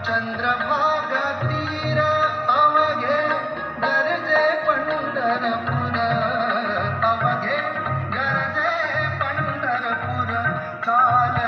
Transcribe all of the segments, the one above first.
चंद्रभागा तीर अवघे गरजे पंढरपूर अवघे गरजे पंढरपूर चाल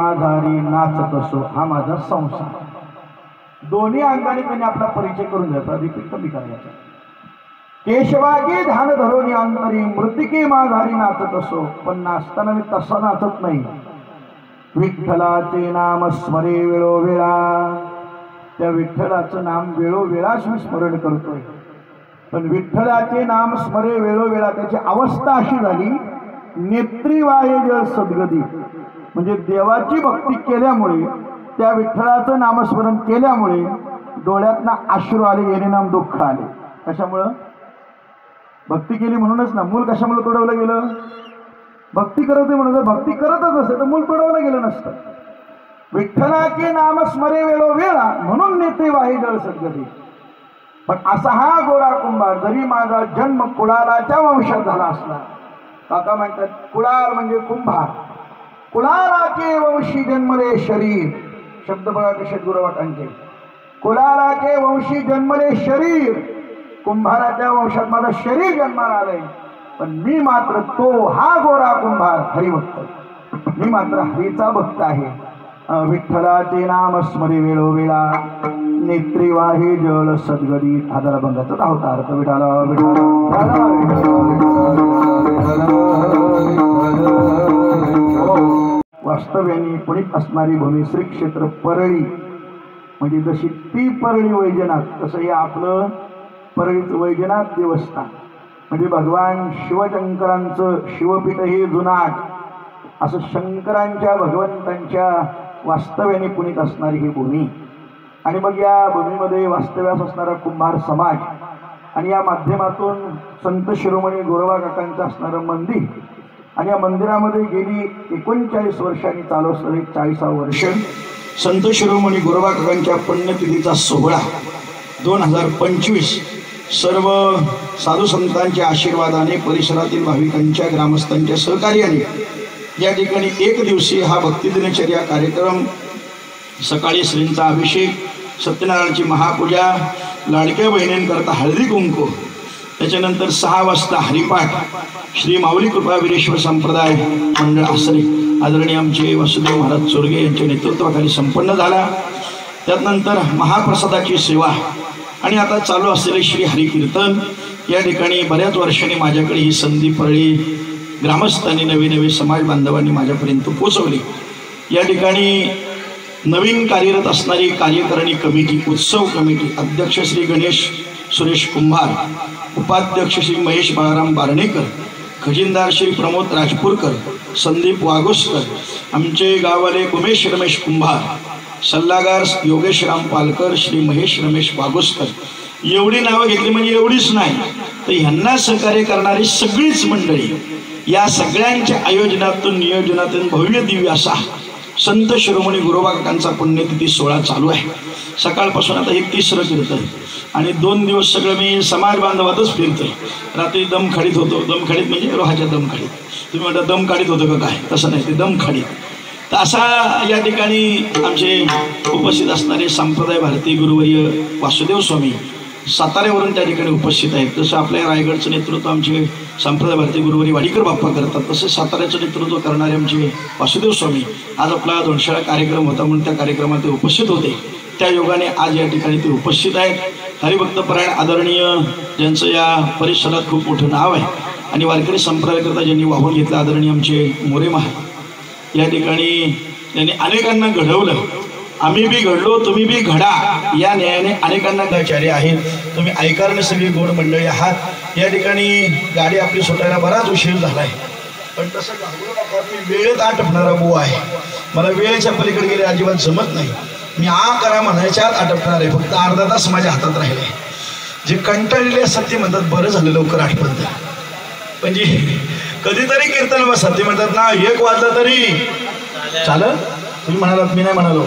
माझारी नाचत असो हा माझा संसार. दोन्ही अंगाने त्यांनी आपला परिचय करून घ्यायचा, रिपीट कमी करायचा. केशवागी ध्यान धरोनी अंतरी मृतिके माझारी नाचत असो. पण नाचताना मी तसा नाचत नाही. विठ्ठलाचे नाम स्मरे वेळोवेळा, त्या विठ्ठलाचं नाम वेळोवेळाच मी स्मरण करतोय. पण विठ्ठलाचे नाम स्मरे वेळोवेळा त्याची अवस्था अशी झाली, नेत्री वाहे जळ सद्गती. म्हणजे देवाची भक्ती केल्यामुळे, त्या विठ्ठलाचं नामस्मरण केल्यामुळे डोळ्यातनं अश्रू आले, येणे नाम दुःख आले. कशामुळं? भक्ती केली म्हणूनच ना. मूल कशामुळे तोडवलं गेलं? भक्ती करत नाही म्हणून. जर भक्ती करतच असेल तर मूल तोडवलं गेलं नसतं. विठ्ठलाचे नाम स्मरे वेळोवेळा म्हणून नेत्री वाहे जळ सद्गती. पण असा हा गोरा कुंभार, जरी माझा जन्म कुळालाच्या वंशात झाला असला, काका म्हणतात कुळाल म्हणजे कुंभार, कुळालाचे वंशी जन्मले शरीर. शब्द बघा कसे गुरुवाकांचे. कुळालाचे वंशी जन्मले शरीर, कुंभाराच्या वंशात माझं शरीर जन्माला आलंय. पण मी मात्र तो हा गोरा कुंभार हरिभक्त, मी मात्र हरीचा भक्त आहे. विठ्ठलाचे नाम स्मरे वेळोवेळा नेत्री वाहे जळ सद्गती. आधार बंगाचा होता अर्थ. विठाला वास्तव्याने पुणित असणारी भूमी श्री क्षेत्र परळी. म्हणजे जशी ती परळी वैजनाथ, तसं हे आपलं परळीचं वैजनाथ देवस्थान. म्हणजे भगवान शिवशंकरांचं शिवपीठ हे जुनाट, असं शंकरांच्या भगवंतांच्या वास्तव्याने पुणित असणारी ही भूमी. आणि मग या भूमीमध्ये वास्तव्यास असणारा कुंभार समाज, आणि या माध्यमातून संत शिरोमणी गोरबा काकांचं असणारं मंदिर. आणि या मंदिरामध्ये गेली 39 वर्षांनी चालू असणारे 40वे वर्ष संत शिरोमणी गोरबा काकांच्या पुण्यतिथीचा सोहळा 2025 सर्व साधू संतांच्या आशीर्वादाने, परिसरातील भाविकांच्या, ग्रामस्थांच्या सहकार्याने या ठिकाणी एक दिवसीय हा भक्ती दिनचर्या कार्यक्रम. सकाळी श्रींचा अभिषेक, सत्यनारायणाची महापूजा, लाडक्या बहिणींकरता हळदी कुंकू, त्याच्यानंतर 6 वाजता हरिपाठ श्री माऊली कृपा वीरेश्वर संप्रदाय मंडळ आसरे आदरणीय आमचे वासुदेव महाराज चोरगे यांच्या नेतृत्वाखाली संपन्न झाला. त्यानंतर महाप्रसादाची सेवा आणि आता चालू असलेले श्री हरिकीर्तन. या ठिकाणी बऱ्याच वर्षांनी माझ्याकडे ही संधी परळी ग्रामस्थांनी, नवे नवे समाज बांधवांनी माझ्यापर्यंत पोचवली. या ठिकाणी नवीन कार्यरत असणारी कार्यकारिणी कमिटी, उत्सव कमिटी, अध्यक्ष श्री गणेश सुरेश कुंभार, उपाध्यक्ष श्री महेश बाळाराम बारणेकर, खजिनदार श्री प्रमोद राजपूरकर, संदीप वाघोसकर, आमचे गाववाले उमेश रमेश कुंभार, सल्लागार योगेश राम पालकर, श्री महेश रमेश वाघोसकर. एवढी नावं घेतली म्हणजे एवढीच नाही, तर ह्यांना सहकार्य करणारी सगळीच मंडळी, या सगळ्यांच्या आयोजनातून, नियोजनातून भव्य दिव्य असा संत शिरोमणी गोरोबा काकांचा पुण्यतिथी सोहळा चालू आहे. सकाळपासून आता हे 3रं कीर्तन आणि 2 दिवस सगळं मी समाज बांधवातच फिरतोय. रात्री दमखाडीत होतो. दमखाडीत म्हणजे रोहाच्या दमखाडीत. तुम्ही म्हणता दम काढीत होतो का काय? तसं नाही, ते दमखाडीत. तर असा या ठिकाणी आमचे उपस्थित असणारे संप्रदाय भारती गुरुवर्य वासुदेव स्वामी साताऱ्यावरून त्या ठिकाणी उपस्थित आहेत. तसं आपल्या रायगडचं नेतृत्व आमचे संप्रदाय भारती गुरुवर्य वाडीकर बाप्पा करतात, तसं साताऱ्याचं नेतृत्व करणारे आमचे वासुदेव स्वामी. आज आपला धोंडशाळा कार्यक्रम होता म्हणून त्या कार्यक्रमात ते उपस्थित होते. त्या योगाने आज या ठिकाणी ते उपस्थित आहेत. हरिभक्तपरायण आदरणीय, ज्यांचं या परिसरात खूप मोठं नाव आहे आणि वारकरी संप्रदायाकरता ज्यांनी वाहून घेतलं, आदरणीय आमचे मोरे महाराज. या ठिकाणी त्यांनी अनेकांना घडवलं. आम्ही बी घडलो, तुम्ही बी घडा या न्यायाने अनेकांना आचार्य आहेत. तुम्ही ऐकारणे सगळी गोड मंडळी आहात. या ठिकाणी गाडी आपली सुटायला बराच उशीर झाला आहे, पण तसं घाबरू नका. मी वेळेत आटपणारा बुवा आहे. मला वेळेच्या पलीकडे गेले अजिबात जमत नाही. मी करा म्हणायच्यात आटपणार आहे. फक्त अर्धा तास माझ्या हातात राहिले. जे कंटाळलेले असतात ते म्हणतात बरं झालं लवकर आठवत. म्हणजे कधीतरी कीर्तन बसतात, ते म्हणतात ना 1 वाजला तरी चालेल. तुम्ही म्हणालात, मी नाही म्हणालो.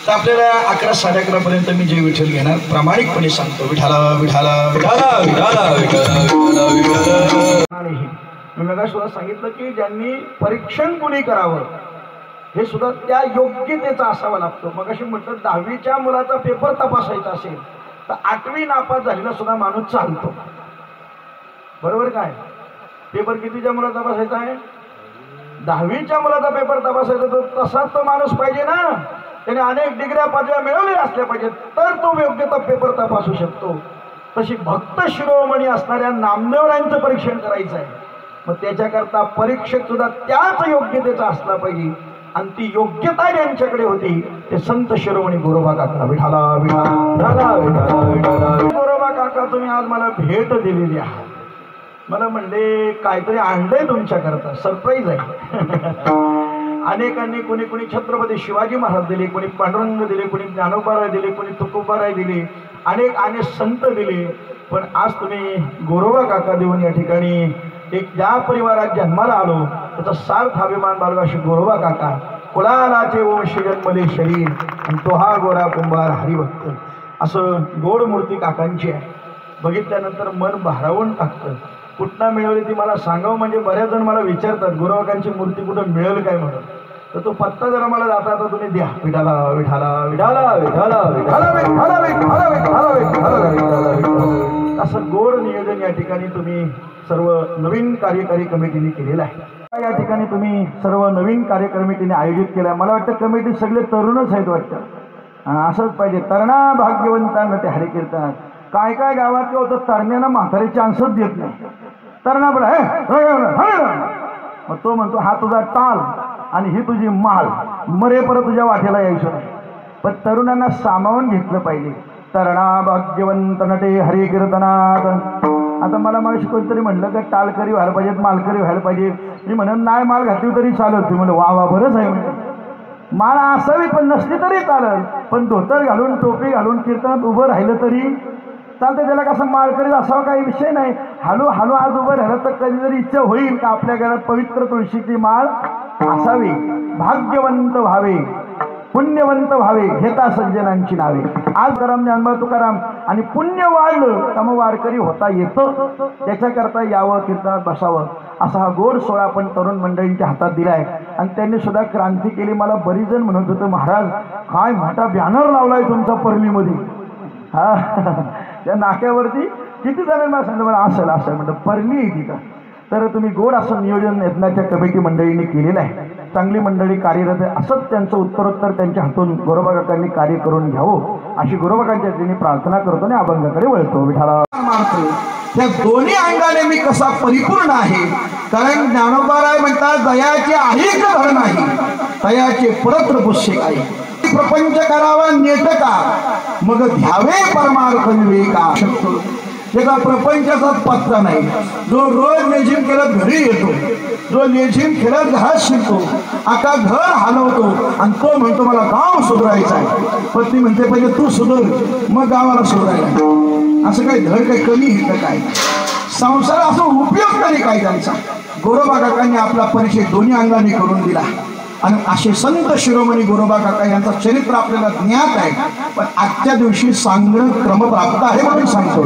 तर आपल्याला 11, 11:30 पर्यंत मी जे विठ्ठल घेणार प्रामाणिकपणे सांगतो. विठाला विठाला विठाला विठाला विठाला विठाला. मी मग सुद्धा सांगितलं की ज्यांनी परीक्षण कुणी करावं हे सुद्धा त्या योग्यतेचा असावा लागतो. मग अशी म्हटलं 10वीच्या मुलाचा पेपर तपासायचा असेल तर 8वी नापास झालेला सुद्धा माणूस चालतो. बरोबर काय? पेपर कितीच्या मुलाचा तपासायचा आहे? 10वीच्या मुलाचा पेपर तपासायचा तर तसाच तो माणूस पाहिजे ना, त्याने अनेक डिग्र्या पदव्या मिळवलेल्या असल्या पाहिजेत तर तो योग्य तो पेपर तपासू शकतो. तशी भक्त शिरोमणी असणाऱ्या नामदेवरायांचं परीक्षण करायचं आहे. मग त्याच्याकरता परीक्षक सुद्धा त्याच योग्यतेचा असला पाहिजे आणि ती योग्यता ज्यांच्याकडे होती ते संत शिरोमणी गोरोबा काका. विठाला विठाला विठाला विठाला. गोरोबा काका तुम्ही आज मला भेट दिलेली आहे. मला म्हणले काहीतरी आणलंय तुमच्याकरता, सरप्राईज आहे. अनेकांनी कोणी कोणी छत्रपती शिवाजी महाराज दिले, कोणी पांडुरंग दिले, कोणी ज्ञानोबाराय दिले, कोणी तुकोबाराय दिले, अनेक संत दिले. पण आज तुम्ही गोरोबा काका देऊन या ठिकाणी एक ज्या परिवारात जन्माला आलो त्याचा सार्थ अभिमान बाळगाशी गोरोबा काका. कुळालाचे वंश जन्मले शरीर आणि तो हा गोरा कुंभार हरिभक्त. असं गोड मूर्ती काकांची आहे. बघितल्यानंतर मन भारावून टाकतं. कुठं मिळवली ती मला सांगावं म्हणजे बऱ्याच जण मला विचारतात गोरोबाकांची मूर्ती कुठं मिळेल काय म्हणून. तर तो पत्ता जरा मला जाता आता तुम्ही द्या. विठाला विठाला विठाला विठाला विठाला विठाला विठाला विठाला विठाला विठाला. असं गोड नियोजन या ठिकाणी तुम्ही सर्व नवीन कार्यकारी कमिटीने केलेलं आहे. या ठिकाणी तुम्ही सर्व नवीन कार्यकारी कमिटीने आयोजित केलं आहे. मला वाटतं कमिटी सगळे तरुणच आहेत वाटतं. असंच पाहिजे. तरणा भाग्यवंतांना ते हरिकीर्तनात काय काय गावात काय होतं तरण्यानं म्हातारे चान्सच देत नाही. तरणा पण मग तो म्हणतो हा तुझा टाल आणि ही तुझी माल, मरे परत तुझ्या वाटेला यायचं नाही. पण तरुणांना सामावून घेतलं पाहिजे. तरणा भाग्यवंत नटे हरी कीर्तनात. आता मला मागाशी कोणतरी म्हणलं का टालकरी व्हायला पाहिजेत, मालकरी व्हायला पाहिजे. मी म्हणून नाही माल घातली तरी चालत. मी म्हणलं वा वा बरंच आहे. म्हणजे माल असावी पण नसली तरी चालत, पण धोतर घालून टोपी घालून कीर्तनात उभं राहिलं तरी चालतं. त्याला कसं मालकरी असावा काही विषय नाही. हळू हळू आज उभं राहिलं तर कधीतरी इच्छा होईल का आपल्या घरात पवित्र तुळशीची माळ असावी. भाग्यवंत व्हावे, पुण्यवंत व्हावे, घेता सज्जनांची नावे. आज गरम ज्ञानबा तुकाराम आणि पुण्य वाढलं तर मग वारकरी होता येतं. त्याच्याकरता यावं, कीर्तनात बसावं. असा हा गोड सोहळा आपण तरुण मंडळींच्या हातात दिलाय आणि त्यांनी सुद्धा क्रांती केली. मला बरीच जण म्हणत होतं महाराज काय मोठा बॅनर लावलाय तुमचा परलीमध्ये. हा त्या नाक्यावरती किती जणांनी मला सांगितलं मला असेल असं म्हणतं परली आहे तिथं. तर तुम्ही गोड असं नियोजन यत्नाच्या कमिटी मंडळींनी केलेलं आहे. चांगली मंडळी कार्यरत आहे. असंच त्यांचं उत्तरोत्तर त्यांच्या हातून गोरोबा काकांनी कार्य करून घ्यावं अशी गोरोबा काकांच्या त्यांनी प्रार्थना करतो आणि अभंगाकडे वळतो. विठाला मारतो त्या दोन्ही अंगाने मी कसा परिपूर्ण आहे. कारण ज्ञानोबाराय म्हणतात दयाचे अनेक धर नाही, दयाचे परत्र पुष्य आहे. प्रपंच करावा नेटका मग ध्यावे परमार्थ विवेका. शकतो त्याचा प्रपंचाचाच पत्ता नाही. जो रोज लेझिम खेळत घरी येतो, जो लेझिम खेळत घरात शिरतो, आता घर हलवतो आणि तो म्हणतो मला गाव सुधारायचं आहे. पत्नी म्हणते पहिले तू सुधर मग गावाला सुधारायला. असं काही धड काही कमी हित काय संसार असं उपयोग तरी काय त्यांचा. गोरोबा काकांनी आपला परिचय दोन्ही अंगाने करून दिला आणि असे संत शिरोमणी गोरोबा काका यांचं चरित्र आपल्याला ज्ञात आहे. पण आजच्या दिवशी सांगणं क्रमप्राप्त आहे म्हणून सांगतो.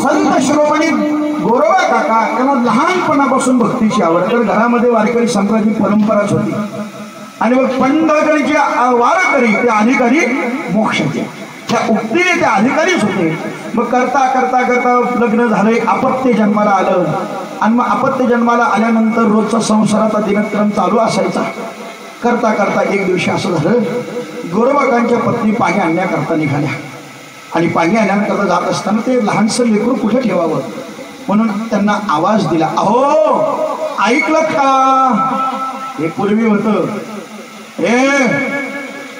संत शिरोमणी गोरोबा काका त्यांना लहानपणापासून भक्तीची आवड. तर घरामध्ये वारकरी संप्रदायाची परंपराच होती आणि मग पंढरकडचे वारकरी ते अधिकारी मोक्षाचे त्या उक्तीने ते अधिकारीच होते. मग करता करता करता लग्न झालंय, अपत्य जन्माला आलं आणि मग अपत्य जन्माला आल्यानंतर रोजचा संसाराचा दिनक्रम चालू असायचा. करता करता एक दिवशी असं झालं गोरोबाकांच्या पत्नी पाणी आणण्याकरता निघाल्या आणि पाणी आणण्याकरता जात असताना ते लहानसं लेकरू कुठे ठेवावं म्हणून त्यांना आवाज दिला. अहो ऐकलं का? हे पूर्वी होतं हे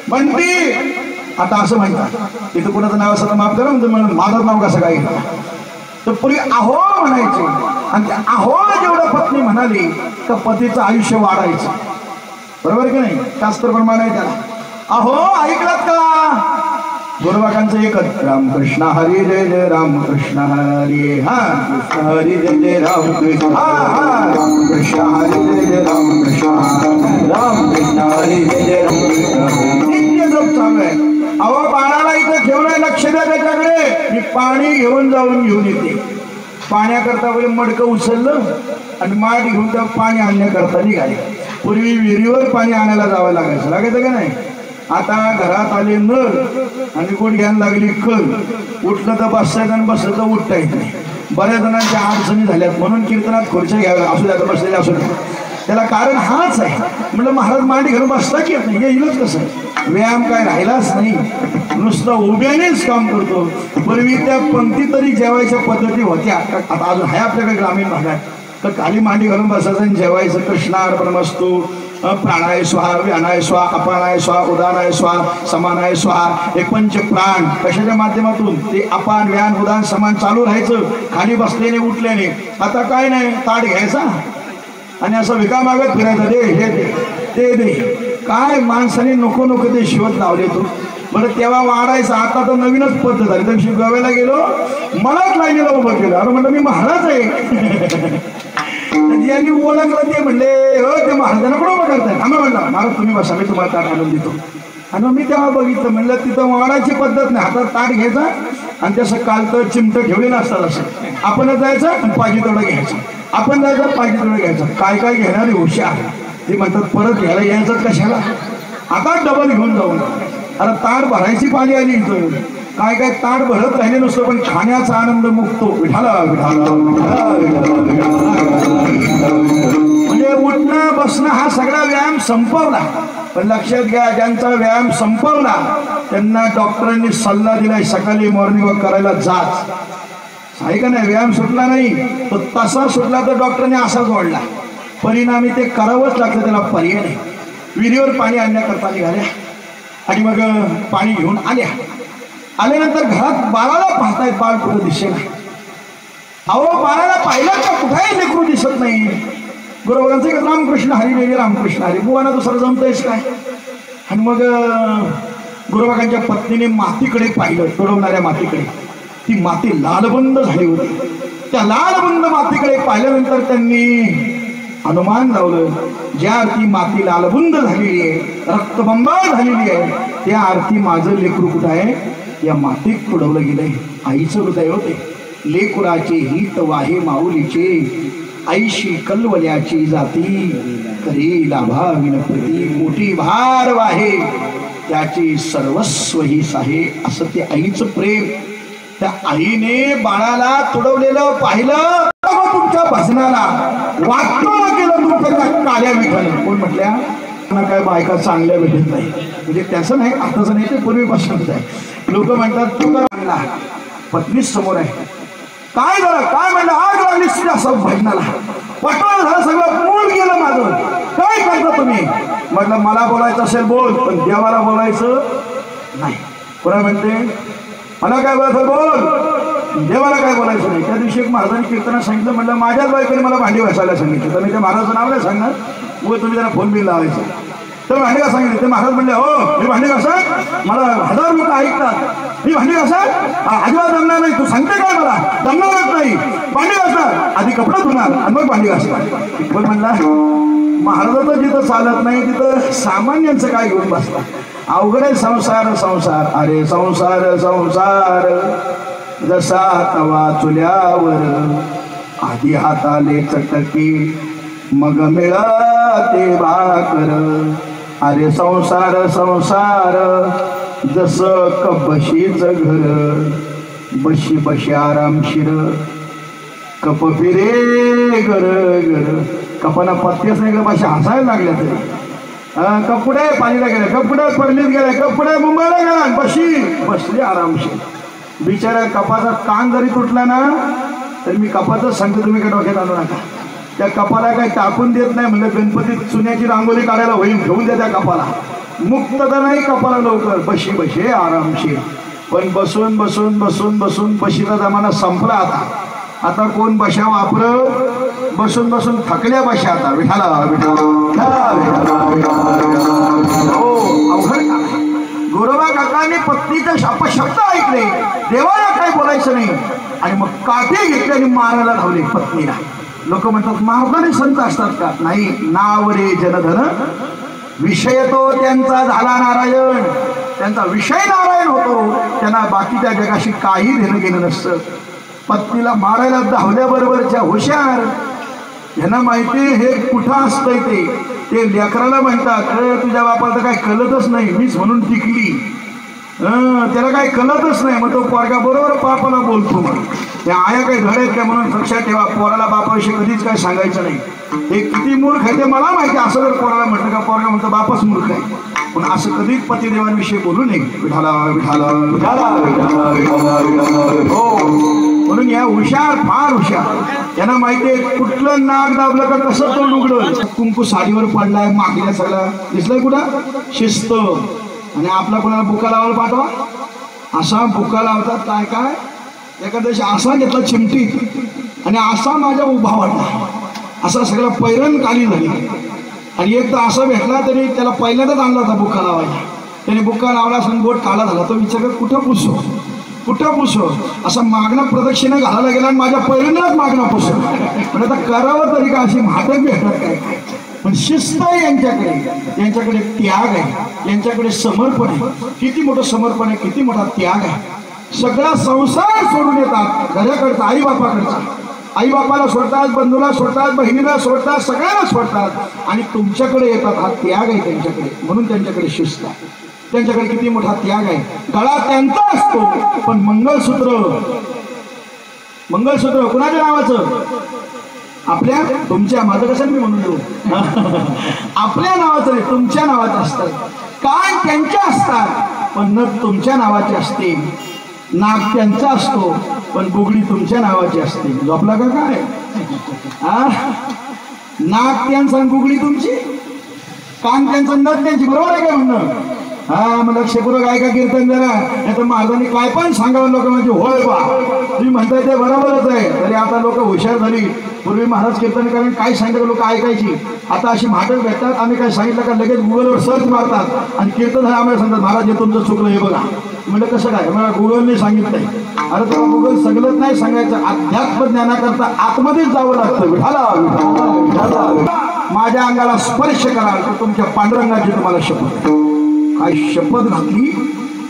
बंटी. आता असं म्हणतात तिथं कुणाचं नाव असं माफ करा म्हणून माझं नाव कसं काय तर पूर्वी अहो म्हणायचे आणि अहो जेवढं पत्नी म्हणाली तर पतीचं आयुष्य वाढायचं. बरोबर की नाही? शास्त्र प्रमाण आहे त्याला. अहो ऐकलात का? गोरोबाकांचं एकच रामकृष्ण हरी जय जय रामकृष्ण हरी. हा कृष्ण हरी जय जय रामकृष्ण. हा कृष्ण हरी जय जय रामकृष्ण. रामकृष्ण हरी जय जय रामकृष्ण. नित्य जप चालू आहे. अहो बाळाला इथं ठेवलंय, लक्ष द्या त्याच्याकडे. मी पाणी घेऊन जाऊन घेऊन येते. पाण्याकरता बोले मडकं उचललं आणि माठ घेऊन त्या पाणी आणण्याकरता निघाले. पूर्वी विहिरीवर पाणी आणायला जावं लागायचं का नाही? आता घरात आले नळ आणि कोण घ्यायला लागली कल. उठलं तर बसायचं आणि बसलं तर उठता येत नाही. बऱ्याच जणांच्या अडचणी झाल्यात म्हणून कीर्तनात खुर्च्या घ्याव्या असू द्या बसलेल्या असू द्या. त्याला कारण हाच आहे. म्हटलं महाराज मांडी घालून बसता की नाही येईलच कसं. व्यायाम काय राहिलाच नाही, नुसतं उभ्यानेच काम करतो. पूर्वी त्या पंक्ती तरी जेवायच्या पद्धती होत्या, आता अजून आहे आपल्याकडे ग्रामीण भागात. तर खाली मांडी घालून बसायचं आणि जेवायचं. कृष्णार्पणमस्तु, प्राणाय स्वाहा, व्यानाय स्वाहा, अपानाय स्वाहा, उदानाय स्वाहा, समानाय स्वाहा. हे पंच प्राण कशाच्या माध्यमातून ते अपान व्यान उदान समान चालू राहायचं खाली बसलेले उठलेले. आता काय नाही, ताट घ्यायचा आणि असं विका मागत फिरायचं. दे हे दे ते दे. काय माणसाने नको नको ते शिवत लावले तू. बरं तेव्हा वाढायचं, आता तर नवीनच पद्धत झाली. तर शिकवायला गेलो, मलाच लाईनीला उभं केलं. अरे म्हटलं मी महाराज आहे. ज्यांनी ओळखलं ते म्हणले हो ते महाराजांना पण उभं करताय. आम्ही म्हणलं महाराज तुम्ही बसा, मी तुम्हाला ताट आणून देतो. आणि मी तेव्हा बघितलं, म्हणलं तिथं वाढायची पद्धत नाही. हातात ताट घ्यायचा आणि तसं कालतं चिमटं ठेवलेलं असतात. असं आपणच जायचं आणि पाहिजे तेवढं घ्यायचं. आपण जायचं पाहिजे तेवढं घ्यायचं. काय काय घेणारे हुशार ते म्हणतात परत घ्यायला यायचं कशाला, आता डबल घेऊन जाऊन. अरे ताट भरायची पाणी आली इथं. काय काय ताट भरत राहिले नुसतं, पण खाण्याचा आनंद मुक्तो. विठाला विठाला म्हणजे उठणं बसणं हा सगळा व्यायाम संपवला. पण लक्षात घ्या, ज्यांचा व्यायाम संपवला त्यांना डॉक्टरांनी सल्ला दिलाय सकाळी मॉर्निंग वॉक करायला जाच. आहे का नाही. व्यायाम सुटला नाही तो तसा सुटला तर डॉक्टरने असाच ओढला. परिणामी ते करावंच लागतं, त्याला पर्याय नाही. विहिरीवर पाणी आणण्याकरता निघाल्या आणि मग पाणी घेऊन आल्यानंतर घरात बाळाला पाहतायत. बाळ कुठं दिसेल. अहो बाळाला पाहिलं का कुठेही लेकरू दिसत नाही. गुरुवारांचं एक रामकृष्ण हरी देवी रामकृष्ण हरी. बुवाना दुसरं जमतंयच काय. आणि मग गुरुबागांच्या पत्नीने मातीकडे पाहिलं, तुडवणाऱ्या मातीकडे. ती माती लालबंद झाली होती. त्या लालबंद मातीकडे पाहिल्यानंतर त्यांनी अनुमान लावलं, ज्या अर्थी माती लालबुंद झालेली आहे, रक्तबंबाळ झालेली आहे, त्या अर्थी माझं लेकरू कुठं आहे, या मातीत तुडवलं गेलंय. आईचं हृदय होते. लेकुराचे हित वाहे माऊलीचे, आईशी कलवल्याची जाती, करी लाभा विनप्रती, मोठी भार वाहे त्याचे सर्वस्व हिस आहे. असं ते आईचं प्रेम. त्या आईने बाळाला तुडवलेलं पाहिलं. तुमच्या भजनाला वाटतं केलं तुमच्या त्या काळ्या विठानं. कोण म्हटल्या काय बायका चांगल्या भेटत नाही. म्हणजे त्याचं नाही, आताचं नाही, ते पूर्वीपासूनच आहे. लोक म्हणतात तू म्हणला पत्नीच समोर आहे. काय झालं काय म्हणलं, आग लागली असं भजनाला, पटवण झालं, सगळं मूळ गेलं माझं. काय करता तुम्ही. म्हटलं मला बोलायचं असेल बोल, पण देवाला बोलायचं नाही. कोणा म्हणते मला काय बोलायचं बोल, देवाला काय बोलायचं नाही. त्या दिवशी एक महाराजांनी कीर्तनात सांगितलं, म्हटलं माझ्याच बायकोने मला भांडी घासायला सांगितलं. तर मी त्या महाराजाचं नाव नाही सांगणार, मग तुम्ही त्यांना फोन बिल लावायचं. तर भांडी घासा सांगितलं. ते महाराज म्हणले हो मी भांडी घासा, मला 1000 लोक ऐकतात, मी भांडी घासा अजिबात जमणार नाही. तू सांगते काय मला जमणारच नाही. भांडी घासणार आधी कपडा धुणार आणि मग भांडी घासणार. पण म्हणला महाराजाचं जिथं चालत नाही तिथं सामान्यांचं काय घेऊन बसला. अवघड आहे संसार संसार. अरे संसार संसार जसा तवा चुल्यावर, आधी हाताले चटके मग मिळते भाकर. अरे संसार संसार जसं कपशीच घर, बशी बशी आरामशीर कप फिरे गर गर. कपाला पत्तेच नाही ग, बशी हसायला लागल्या तरी. कपडे पाणीला गेले, कपडे परलीत गेले, कपडे मुंबईला गेला, बशी बसली आरामशीर. बिचारा कपाचा कान जरी तुटला ना तर मी कपातच सांगतो, तुम्ही काय डोक्यात आणू नका. त्या कपाला काही टाकून देत नाही. म्हणलं गणपतीत चुन्याची रांगोळी काढायला होईल, घेऊन द्या त्या कपाला. मुक्तता नाही कपाला लवकर, बशी बशी आरामशीर. पण बसून बसून बसून बसून बशीचा जमाना संपला. आता कोण बशा वापरत, बसून बसून थकल्या बशा. आता विठाला हो अवघड. गोरोबा काकांनी पत्नीचे अपशब्द ऐकले, देवाला काय बोलायचं नाही, आणि मग काठी घेतली आणि मारायला लावले पत्नीला. लोक म्हणतात मारणारे संत असतात का. नाही, नाव रे जनधन, विषय तो त्यांचा झाला नारायण. त्यांचा विषय नारायण होतो, त्यांना बाकीच्या जगाशी काही देणं घेणं नसतं. पत्नीला मारायला धावल्याबरोबरच्या हुशार, ह्यांना माहिती हे कुठं असतंय. ते लेकराला म्हणतात तुझ्या बापाला तर काय कळतच नाही, मीच म्हणून टिकली. त्याला काय कळतच नाही. मग तो पोरगा बरोबर पापाला बोलतो. त्या आया काही धड आहेत काय म्हणून लक्षात ठेवा. पोराला बापाविषयी कधीच काय सांगायचं नाही. हे किती मूर्ख आहे ते मला माहिती. असं जर पोराला म्हटलं का पोरगा म्हणतो बापच मूर्ख आहे, पण असं कधीच पतिदेवांविषयी बोलू नये. विठाला विठाला विठाला विठाला विठाला विठाला. हो, म्हणून या हुशार, फार हुशार. यांना माहिती आहे कुठलं नाक दाबलं का कसं तोंड उघडलं. कुंकू साडीवर पडलाय, मागल्या सगळा दिसलाय कुठं शिस्त. आणि आपला कोणाला बुका लावायला पाठवा, असा बुका लावतात. काय काय एखाद्याशी असा घेतला चिमटीत आणि असा माझ्या उभा वाटला, असा सगळा पैरण काली झाली. आणि एक तर असं भेटला तरी त्याला पहिल्यांदाच आणला होता बुक्का लावायला. त्याने बुक्का लावला असं बोट काळा झाला. तो विचार कुठं पुसो कुठं पुसो, असं मागणं प्रदक्षिणा घालायला गेला आणि माझ्या पहिल्यांदाच मागणं पुसो. पण आता करावं तरी का, अशी म्हाटक भेटत काय. पण शिस्त आहे यांच्याकडे, यांच्याकडे त्याग आहे, यांच्याकडे समर्पण आहे. किती मोठं समर्पण आहे, किती मोठा त्याग आहे. सगळा संसार सोडून येतात घराकडचा, आई बापाकडचा. आई बापाला सोडतात, बंधूला सोडतात, बहिणीला सोडतात, सगळ्यांना सोडतात आणि तुमच्याकडे येतात. हा त्याग आहे त्यांच्याकडे, म्हणून त्यांच्याकडे शिस्त आहे. त्यांच्याकडे किती मोठा त्याग आहे. गळा त्यांचा असतो पण मंगळसूत्र, मंगळसूत्र कुणाच्या नावाचं? आपल्या, तुमच्या. माझं कसं मी म्हणून देऊ आपल्या नावाचं नाही, तुमच्या नावाचं असतं. कान त्यांच्या असतात पण नथ तुमच्या नावाची असते. नाक त्यांचा असतो पण बुगडी तुमच्या नावाची असते. झोपला का काय? नाक त्यांचा, बुगडी तुमची, कान त्यांचं, नथ त्यांची. बरोबर आहे का म्हणणं? मग लक्षपूर्वक ऐका कीर्तन जरा, नाही तर महाराजांनी काय पण सांगावं लोक म्हणजे होय बा तुम्ही म्हणताय ते बरोबरच आहे. तरी आता लोक हुशार झाली. पूर्वी महाराज कीर्तन कारण काय सांगितलं लोक ऐकायची. आता अशी म्हाटक भेटतात, आम्ही काय सांगितलं का लगेच गुगलवर सर्च मारतात आणि कीर्तन हे आम्हाला सांगतात महाराज हे तुमचं चुकलं हे बघा. म्हणलं कसं काय? मला गुगलने सांगितलंय. अरे तेव्हा गुगल सगळंच नाही सांगायचं, अध्यात्म ज्ञानाकरता आतमध्येच जावं लागतं. माझ्या अंगाला स्पर्श कराल तर तुमच्या पांडुरंगाची तुम्हाला शपथ. काय शपथ घातली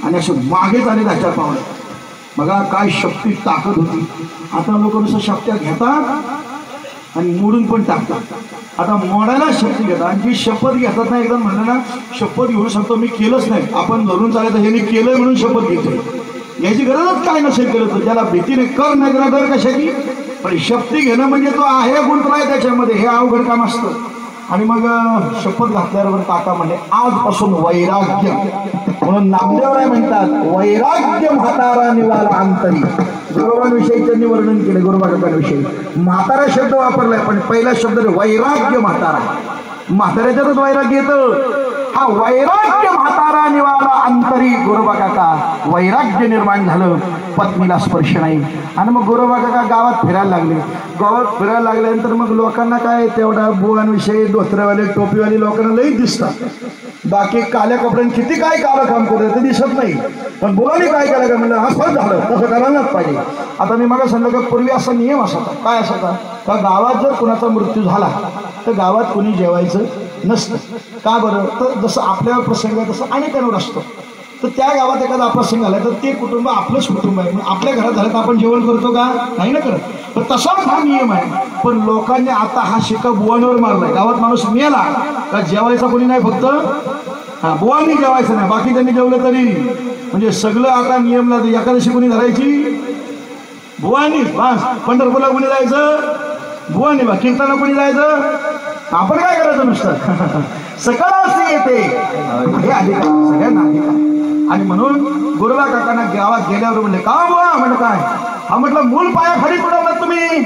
आणि असे मागे झाले त्याच्या पावले. बघा काय शक्ती, ताकद होती. आता लोक नुसतं शक्त्या घेतात आणि मोडून पण टाकतात. आता मोडायला शक्ती घेतात आणि जी शपथ घेतात ना, एकदम म्हणलं ना शपथ घेऊ शकतो मी केलंच नाही, आपण धरून चालायचं हे मी केलंय म्हणून शपथ घेतोय. याची गरजच काय नसेल केलं तर, ज्याला भीतीने कर नाही करा तर कशाची. पण शक्ती घेणं म्हणजे तो आहे गुंतलाय त्याच्यामध्ये, हे अवघड काम असतं. आणि मग शपथ घातल्यावर काका म्हणले आजपासून वैराग्य, म्हणून नामदेवराय म्हणतात वैराग्य म्हातारा निवाला अंतरी. गुरुबांविषयी त्यांनी वर्णन केले, गुरुबाकांविषयी म्हातारा शब्द वापरलाय पण पहिला शब्द वैराग्य म्हातारा. म्हाताऱ्याच्यातच वैराग्य येतं. हा वैराग्य म्हातारा निवाला अंतरी. गुरुबा काका वैराग्य निर्माण झालं, पत्नीला स्पर्श नाही. आणि मग गुरुबा काका गावात फिरायला लागले. गावात फिरायला लागल्यानंतर मग लोकांना काय तेवढा बुवांविषयी धोत्रेवाले टोपीवाले लोकांना लई दिसतात. बाकी काल्या कपड्यांनी किती काय कालं काम करतात ते दिसत नाही, पण बुवानी काय केलं का म्हणलं असं झालं तसं करायलाच पाहिजे. आता मी मला सांगितलं का पूर्वी असा नियम असायचा. काय असायचा का गावात जर कुणाचा मृत्यू झाला तर गावात कोणी जेवायचं नसतं. का बरं? तर जसं आपल्यावर प्रसंग आहे तसं अनेकांवर असतो. तर त्या गावात एखादा प्रसंग आला तर ते कुटुंब आपलंच कुटुंब आहे, आपल्या घरात झालं तर आपण जेवण करतो का? नाही ना करत. तर तसाच हा नियम आहे. पण लोकांनी आता हा शिक्का बुवांवर मारलाय. गावात माणूस मेला का जेवायचा कोणी नाही, फक्त बुवांनी जेवायचं नाही, बाकी त्यांनी जेवलं तरी. म्हणजे सगळं आता नियम लागतं. एकादशी कोणी धरायची? बुवांनी. बस पंढरपूरला कोणी जायचं? बुवांनी. बा कीर्तनाला कोणी जायचं? आपण काय करायचं नुसतं सकाळच येते हे अधिकार सगळ्यांना अधिकार. आणि म्हणून गुरुबा काकांना गावात गेल्यावर म्हणले का बुवा? म्हणलं काय? हा म्हटलं मूल पायाखाली तुडवलं तुम्ही.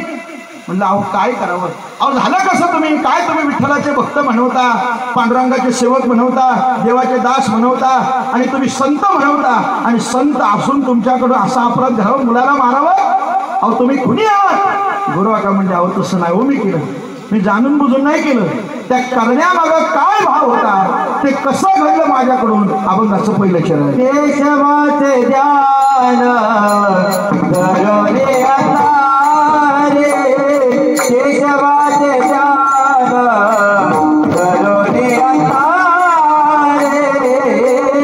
म्हणलं अहो काय करावं? अहो झालं कसं तुम्ही? काय तुम्ही विठ्ठलाचे भक्त म्हणवता, पांडुरंगाचे सेवक म्हणवता, देवाचे दास म्हणवता आणि तुम्ही संत म्हणवता, आणि संत असून तुमच्याकडून असा अपराध घडावून मुलाला मारावं? अहो तुम्ही कुणी आहात? गुरुबा काका म्हणजे अहो तसं नाही हो मी केलं, मी जाणून बुजून नाही केलं. त्या करण्यामागं काय भाव होता ते कसं घडलं माझ्याकडून अभंगाचं पहिलं चरण. केशवाचे ध्यान रे आता रे, केशवाचे ध्यान रे आता रे, रे आता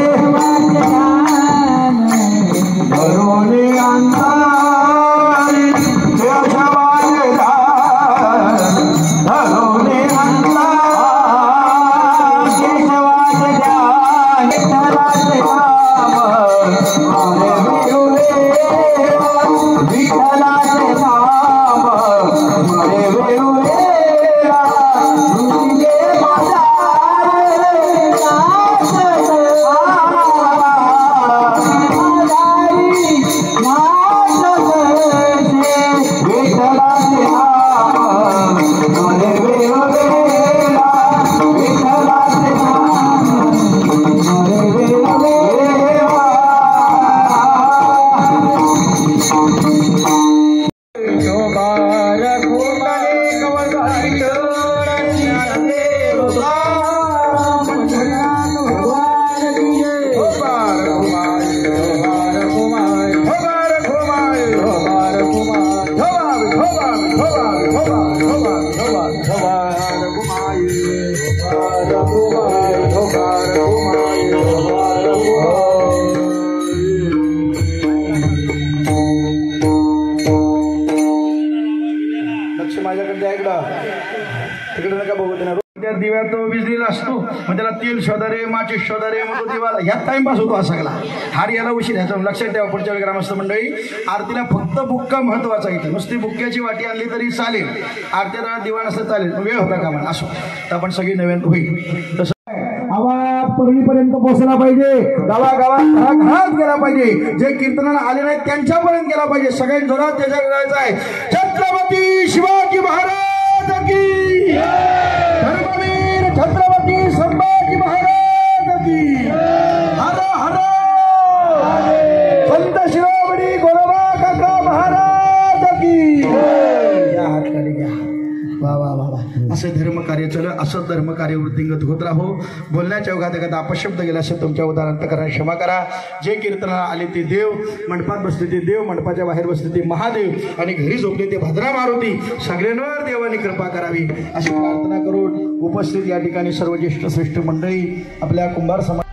विठ्ठलाचे माझ्याकडे ऐकलं तिकडे नका बघू त्यांना त्या दिव्यात विजलेला असतो मग त्याला तेल शोधा रे माचीस शोधा रे मग तो दिवाला ह्यात टाइमपास होतो हा सगळा हार याला उशीर ह्याचं लक्षात ठेवा पुढच्या वेळी ग्रामस्थ मंडळी आरतीला फक्त बुक्का महत्वाचा इथे नुसती बुक्क्याची वाटी आणली तरी चालेल आरतीला दिवा नसलं चालेल वेळ होता का म्हणा असो तर आपण सगळी नवीन होईल तसं आवाज परळीपर्यंत पोहोचला पाहिजे गावागावात घराघरात गेला पाहिजे जे कीर्तनाला आले नाहीत त्यांच्यापर्यंत गेला पाहिजे सगळ्यांनी जोरात त्याच्या करायचं आहे छत्रपती शिवाजी महाराज की धर्मवीर छत्रपती संभाजी महाराज की हर हर संत शिरोमणी गोरोबा काका महाराज की या हात खाली घ्या वा वा वा वा असं धर्मकार्य चल असं धर्मकार्य वृद्धिंगत होत राहो बोलण्याच्या ओघात एखादा अपशब्द गेला असेल तुमच्या उदाहरण करा क्षमा करा जे कीर्तनाला आले ते देव मंडपात बसले ते देव मंडपाच्या बाहेर बसले ते महादेव आणि घरी झोपले ते भद्रा मारुती सगळ्यांवर देवाने कृपा करावी अशी प्रार्थना करून उपस्थित या ठिकाणी सर्व ज्येष्ठ श्रेष्ठ मंडळी आपल्या कुंभार समाज